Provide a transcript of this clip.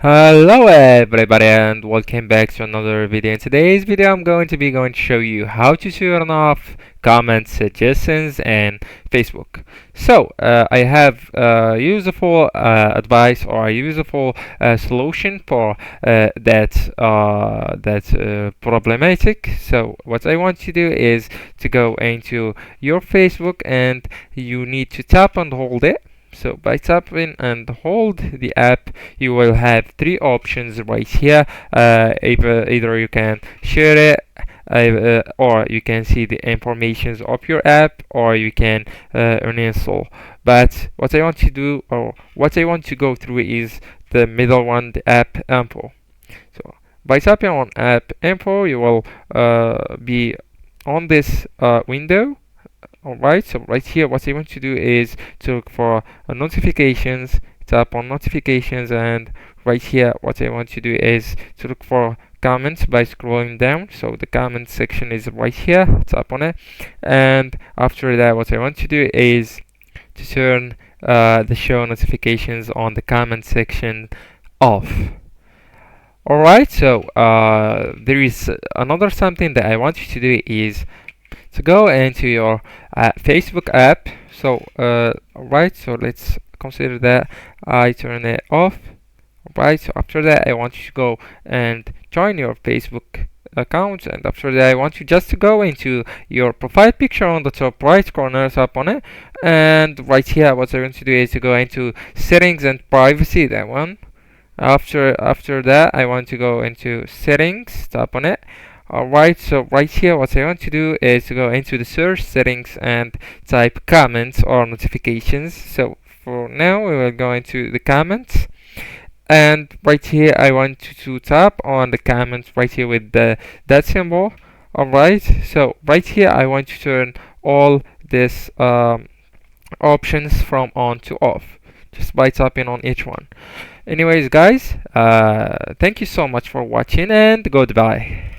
Hello everybody and welcome back to another video. In today's video I'm going to show you how to turn off comment suggestions in Facebook. I have useful advice or a useful solution for that problematic. So what I want to do is to go into your Facebook and you need to tap and hold it. So by tapping and hold the app, you will have three options right here. Either you can share it, or you can see the informations of your app, or you can uninstall. But what I want to do, or what I want to go through, is the middle one, the app info. So by tapping on app info, you will be on this window. Alright, so right here what I want to do is to look for notifications, tap on notifications, and right here what I want to do is to look for comments by scrolling down. So the comment section is right here, tap on it, and after that what I want to do is to turn the show notifications on the comment section off. Alright, so there is another something that I want you to do is to go into your Facebook app. Right, so let's consider that I turn it off. Right, so after that I want you to go and join your Facebook account, and after that I want you just to go into your profile picture on the top right corner, tap on it, and right here what I want to do is to go into settings and privacy, that one. After that I want to go into settings, tap on it. Alright, so right here what I want to do is to go into the search settings and type comments or notifications. So for now we will go into the comments, and right here I want to tap on the comments right here with that symbol. Alright, so right here I want to turn all this options from on to off just by tapping on each one. Anyways guys, thank you so much for watching and goodbye.